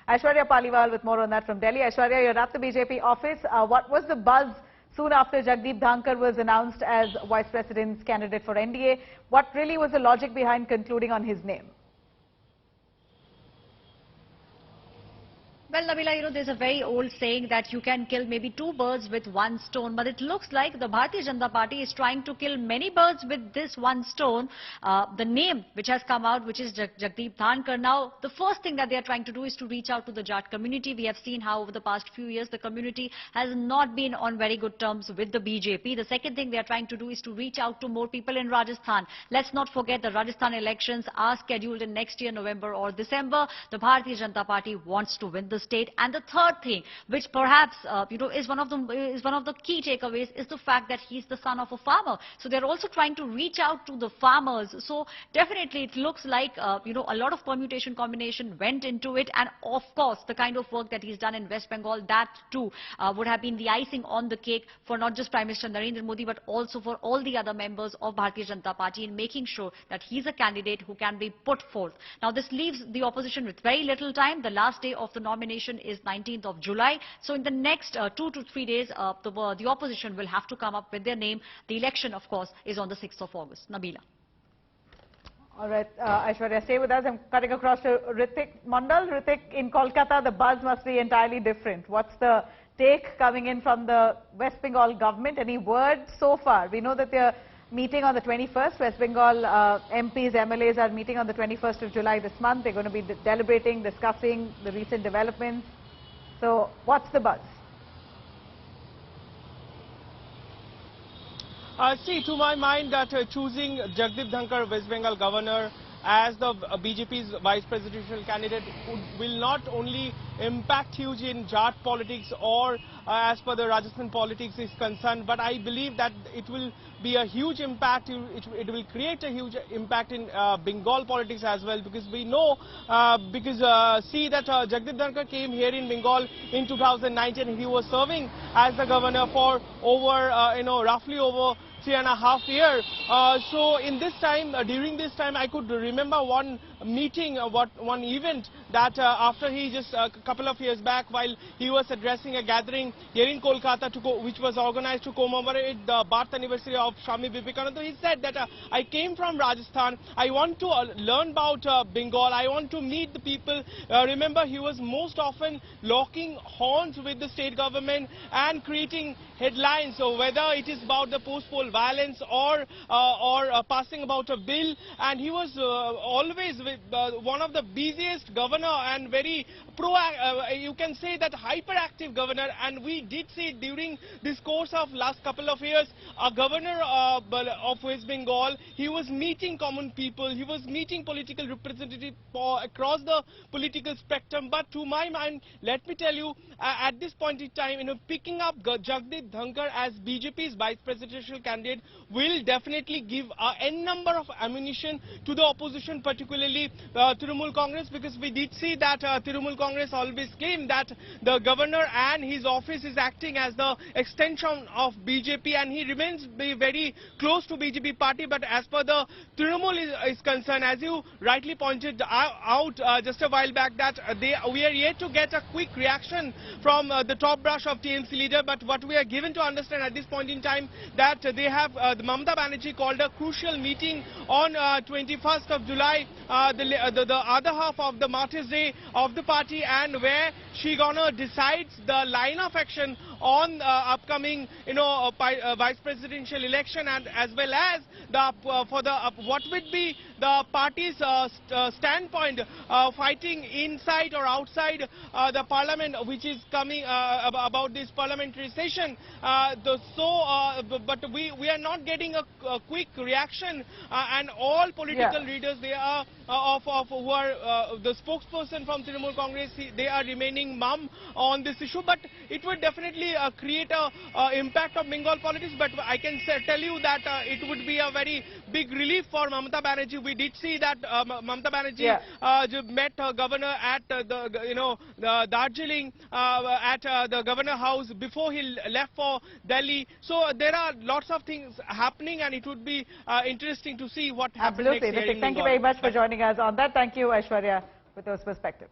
Aishwarya Paliwal with more on that from Delhi. Aishwarya, you're at the BJP office. What was the buzz soon after Jagdeep Dhankhar was announced as Vice President's candidate for NDA? What really was the logic behind concluding on his name? Well, Nabila, there's a very old saying that you can kill maybe two birds with one stone, but it looks like the Bharatiya Janata Party is trying to kill many birds with this one stone. The name which has come out, which is Jagdeep Dhankhar. Now, the first thing that they are trying to do is to reach out to the Jat community. We have seen how over the past few years the community has not been on very good terms with the BJP. The second thing they are trying to do is to reach out to more people in Rajasthan. Let's not forget the Rajasthan elections are scheduled in next year, November or December. The Bharatiya Janata Party wants to win the state. And the third thing, which perhaps is one of the key takeaways, is the fact that he's the son of a farmer. So they're also trying to reach out to the farmers. So definitely it looks like a lot of permutation combination went into it, and of course the kind of work that he's done in West Bengal, that too would have been the icing on the cake for not just Prime Minister Narendra Modi but also for all the other members of Bharatiya Janata Party in making sure that he's a candidate who can be put forth. Now this leaves the opposition with very little time. The last day of the nomination is 19th of July. So in the next 2 to 3 days, the opposition will have to come up with their name. The election, of course, is on the 6th of August. Nabila. All right, Aishwarya, stay with us. I'm cutting across to Ritik Mandal. Ritik, in Kolkata, the buzz must be entirely different. What's the take coming in from the West Bengal government? Any word so far? We know that they're meeting on the 21st. West Bengal MPs, MLAs are meeting on the 21st of July this month. They're going to be deliberating, discussing the recent developments. So, what's the buzz? See, to my mind, that choosing Jagdeep Dhankhar, West Bengal Governor, as the BJP's vice presidential candidate will not only impact huge in Jat politics or as per the Rajasthan politics is concerned, but I believe that it will be a huge impact. It will create a huge impact in Bengal politics as well, because we know, see that Jagdeep Dhankhar came here in Bengal in 2019. He was serving as the governor for over, roughly over 3.5 years. So in this time, during this time, I could remember one meeting, one event that after he just a couple of years back, while he was addressing a gathering here in Kolkata, which was organized to commemorate the birth anniversary of Swami Vivekananda, he said that I came from Rajasthan, I want to learn about Bengal, I want to meet the people. Remember, he was most often locking horns with the state government and creating headlines. So whether it is about the post-poll violence or passing about a bill, and he was always one of the busiest governor and very you can say that hyperactive governor. And we did see during this course of last couple of years, a governor of West Bengal, he was meeting common people, he was meeting political representatives across the political spectrum. But to my mind, let me tell you, at this point in time, picking up Jagdeep Dhankhar as BJP's vice presidential candidate will definitely give n number of ammunition to the opposition, particularly Trinamool Congress, because we did see that Trinamool Congress always claimed that the governor and his office is acting as the extension of BJP, and he remains very close to BJP party. But as per the Trinamool is concerned, as you rightly pointed out just a while back, that we are yet to get a quick reaction from the top brush of TMC leader. But what we are given to understand at this point in time, that they have the Mamata Banerjee called a crucial meeting on 21st of July, the other half of the Martyrs' Day of the party, and where she gonna decides the line of action on upcoming vice presidential election, and as well as what would be the party's standpoint fighting inside or outside the parliament, which is coming about this parliamentary session. But we are not getting a quick reaction, and all political leaders, they are who are the spokesperson from Trinamool Congress, they are remaining mum on this issue. But it would definitely create a impact of Bengal politics. But I can tell you that it would be a very big relief for Mamata Banerjee. We did see that Mamata Banerjee met her governor at the Darjeeling at the governor house before he left for Delhi. So there are lots of things happening, and it would be interesting to see what happens next year in Bengal. Thank you very much for joining us on that. Thank you, Aishwarya, with those perspectives.